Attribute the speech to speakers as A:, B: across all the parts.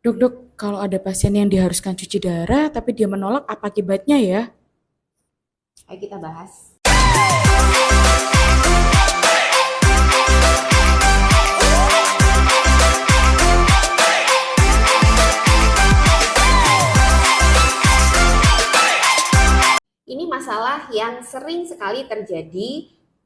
A: Dok, kalau ada pasien yang diharuskan cuci darah tapi dia menolak, apa akibatnya ya?
B: Ayo kita bahas. Ini masalah yang sering sekali terjadi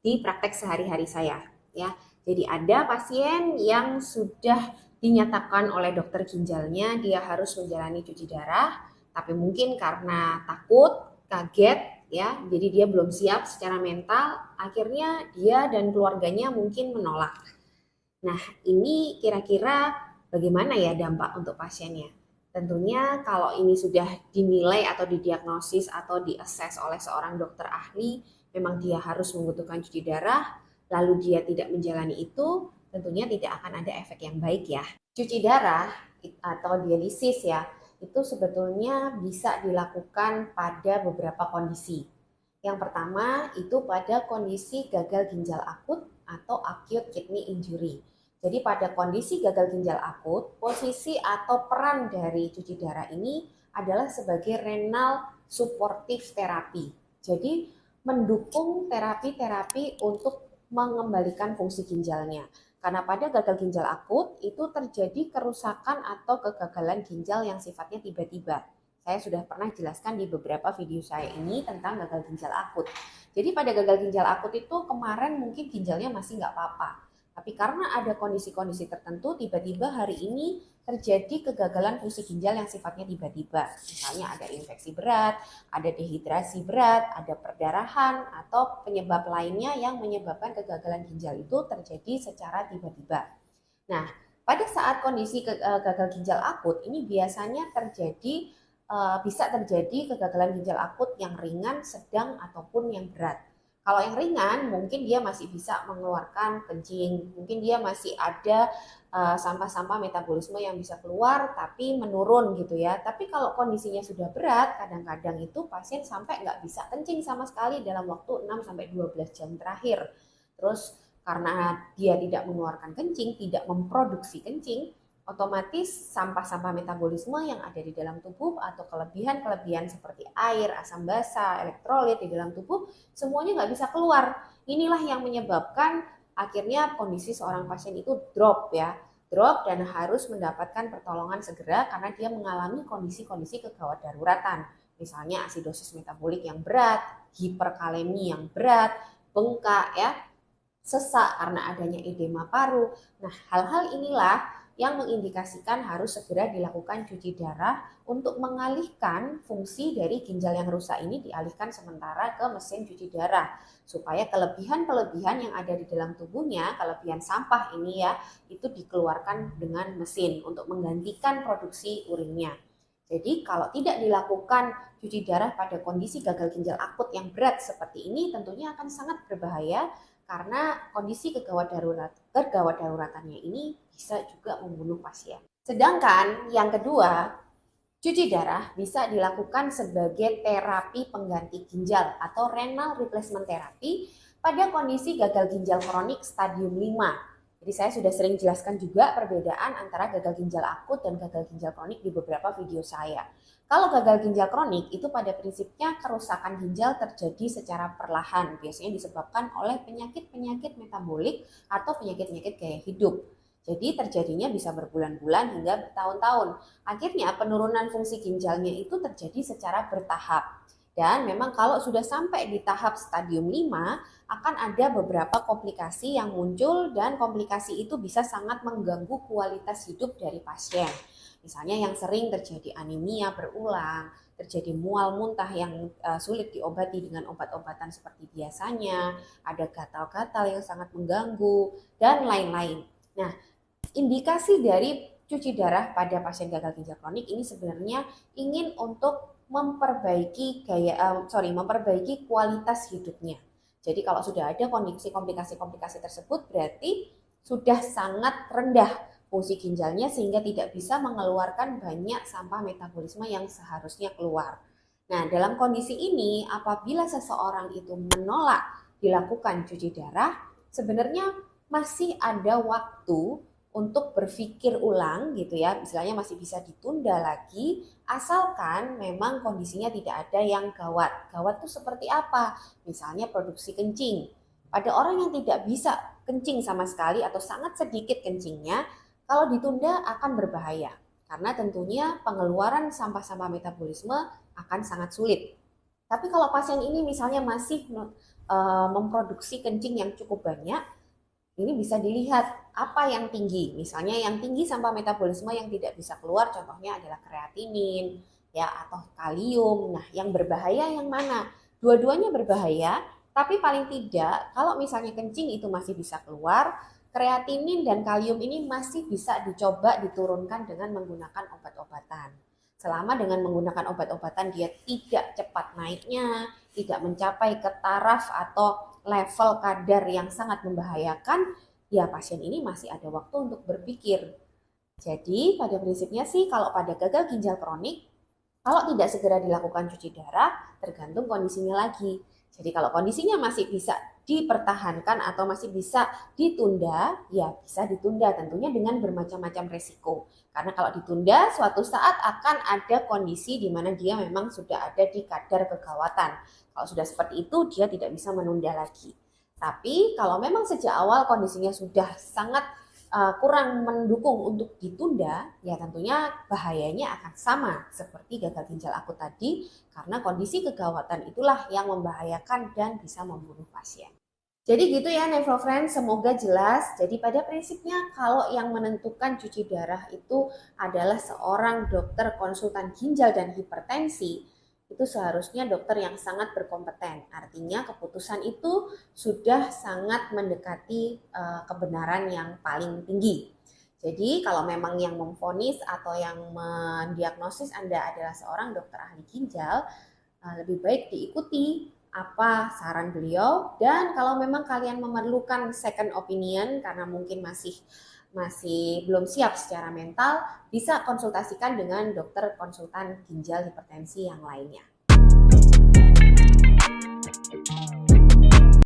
B: di praktek sehari-hari saya, ya. Jadi ada pasien yang sudah dinyatakan oleh dokter ginjalnya dia harus menjalani cuci darah, tapi mungkin karena takut, kaget, ya, jadi dia belum siap secara mental, akhirnya dia dan keluarganya mungkin menolak. Nah, ini kira-kira bagaimana ya dampak untuk pasiennya? Tentunya kalau ini sudah dinilai atau didiagnosis atau diakses oleh seorang dokter ahli, memang dia harus membutuhkan cuci darah, lalu dia tidak menjalani itu, tentunya tidak akan ada efek yang baik ya. Cuci darah atau dialisis ya, itu sebetulnya bisa dilakukan pada beberapa kondisi. Yang pertama itu pada kondisi gagal ginjal akut atau acute kidney injury. Jadi pada kondisi gagal ginjal akut, posisi atau peran dari cuci darah ini adalah sebagai renal supportive therapy. Jadi mendukung terapi-terapi untuk mengembalikan fungsi ginjalnya. Karena pada gagal ginjal akut itu terjadi kerusakan atau kegagalan ginjal yang sifatnya tiba-tiba. Saya sudah pernah jelaskan di beberapa video saya ini tentang gagal ginjal akut. Jadi pada gagal ginjal akut itu kemarin mungkin ginjalnya masih nggak apa-apa. Tapi karena ada kondisi-kondisi tertentu, tiba-tiba hari ini terjadi kegagalan fungsi ginjal yang sifatnya tiba-tiba. Misalnya ada infeksi berat, ada dehidrasi berat, ada perdarahan, atau penyebab lainnya yang menyebabkan kegagalan ginjal itu terjadi secara tiba-tiba. Nah, pada saat kondisi gagal ginjal akut ini biasanya bisa terjadi kegagalan ginjal akut yang ringan, sedang, ataupun yang berat. Kalau yang ringan mungkin dia masih bisa mengeluarkan kencing, mungkin dia masih ada sampah-sampah metabolisme yang bisa keluar tapi menurun gitu ya. Tapi kalau kondisinya sudah berat, kadang-kadang itu pasien sampai nggak bisa kencing sama sekali dalam waktu 6 sampai 12 jam terakhir. Terus karena dia tidak mengeluarkan kencing, tidak memproduksi kencing, otomatis sampah-sampah metabolisme yang ada di dalam tubuh atau kelebihan-kelebihan seperti air, asam basa, elektrolit di dalam tubuh semuanya nggak bisa keluar. Inilah yang menyebabkan akhirnya kondisi seorang pasien itu drop ya, drop dan harus mendapatkan pertolongan segera karena dia mengalami kondisi-kondisi kegawat daruratan. Misalnya asidosis metabolik yang berat, hiperkalemi yang berat, bengkak ya, sesak karena adanya edema paru. Nah, hal-hal inilah yang mengindikasikan harus segera dilakukan cuci darah untuk mengalihkan fungsi dari ginjal yang rusak ini dialihkan sementara ke mesin cuci darah supaya kelebihan-kelebihan yang ada di dalam tubuhnya, kelebihan sampah ini ya, itu dikeluarkan dengan mesin untuk menggantikan produksi urinnya. Jadi kalau tidak dilakukan cuci darah pada kondisi gagal ginjal akut yang berat seperti ini tentunya akan sangat berbahaya karena kondisi kegawat daruratannya ini bisa juga membunuh pasien. Sedangkan yang kedua, cuci darah bisa dilakukan sebagai terapi pengganti ginjal atau renal replacement therapy pada kondisi gagal ginjal kronik stadium 5. Jadi saya sudah sering jelaskan juga perbedaan antara gagal ginjal akut dan gagal ginjal kronik di beberapa video saya. Kalau gagal ginjal kronik itu pada prinsipnya kerusakan ginjal terjadi secara perlahan, biasanya disebabkan oleh penyakit-penyakit metabolik atau penyakit-penyakit gaya hidup. Jadi terjadinya bisa berbulan-bulan hingga bertahun-tahun. Akhirnya penurunan fungsi ginjalnya itu terjadi secara bertahap. Dan memang kalau sudah sampai di tahap stadium 5 akan ada beberapa komplikasi yang muncul dan komplikasi itu bisa sangat mengganggu kualitas hidup dari pasien. Misalnya yang sering terjadi anemia berulang, terjadi mual muntah yang sulit diobati dengan obat-obatan seperti biasanya, ada gatal-gatal yang sangat mengganggu, dan lain-lain. Nah, indikasi dari cuci darah pada pasien gagal ginjal kronik ini sebenarnya ingin untuk memperbaiki kualitas hidupnya. Jadi kalau sudah ada kondisi komplikasi-komplikasi tersebut berarti sudah sangat rendah fungsi ginjalnya sehingga tidak bisa mengeluarkan banyak sampah metabolisme yang seharusnya keluar. Nah, dalam kondisi ini apabila seseorang itu menolak dilakukan cuci darah, sebenarnya masih ada waktu untuk berpikir ulang gitu ya, misalnya masih bisa ditunda lagi, asalkan memang kondisinya tidak ada yang gawat. Gawat itu seperti apa? Misalnya produksi kencing. Pada orang yang tidak bisa kencing sama sekali atau sangat sedikit kencingnya, kalau ditunda akan berbahaya. Karena tentunya pengeluaran sampah-sampah metabolisme akan sangat sulit. Tapi kalau pasien ini misalnya masih memproduksi kencing yang cukup banyak, ini bisa dilihat apa yang tinggi. Misalnya yang tinggi sampah metabolisme yang tidak bisa keluar contohnya adalah kreatinin ya atau kalium. Nah, yang berbahaya yang mana? Dua-duanya berbahaya, tapi paling tidak kalau misalnya kencing itu masih bisa keluar, kreatinin dan kalium ini masih bisa dicoba diturunkan dengan menggunakan obat-obatan. Selama dengan menggunakan obat-obatan dia tidak cepat naiknya, tidak mencapai ke taraf atau level kadar yang sangat membahayakan, ya pasien ini masih ada waktu untuk berpikir. Jadi pada prinsipnya sih kalau pada gagal ginjal kronik, kalau tidak segera dilakukan cuci darah, tergantung kondisinya lagi. Jadi kalau kondisinya masih bisa dipertahankan atau masih bisa ditunda, ya bisa ditunda tentunya dengan bermacam-macam resiko. Karena kalau ditunda, suatu saat akan ada kondisi di mana dia memang sudah ada di kadar kegawatan. Kalau sudah seperti itu, dia tidak bisa menunda lagi. Tapi kalau memang sejak awal kondisinya sudah sangat kurang mendukung untuk ditunda, ya tentunya bahayanya akan sama seperti gagal ginjal akut tadi, karena kondisi kegawatan itulah yang membahayakan dan bisa membunuh pasien. Jadi gitu ya Nephro Friends, semoga jelas. Jadi pada prinsipnya kalau yang menentukan cuci darah itu adalah seorang dokter konsultan ginjal dan hipertensi, itu seharusnya dokter yang sangat berkompeten. Artinya keputusan itu sudah sangat mendekati kebenaran yang paling tinggi. Jadi kalau memang yang memvonis atau yang mendiagnosis Anda adalah seorang dokter ahli ginjal, lebih baik diikuti apa saran beliau, dan kalau memang kalian memerlukan second opinion karena mungkin masih belum siap secara mental, bisa konsultasikan dengan dokter konsultan ginjal hipertensi yang lainnya.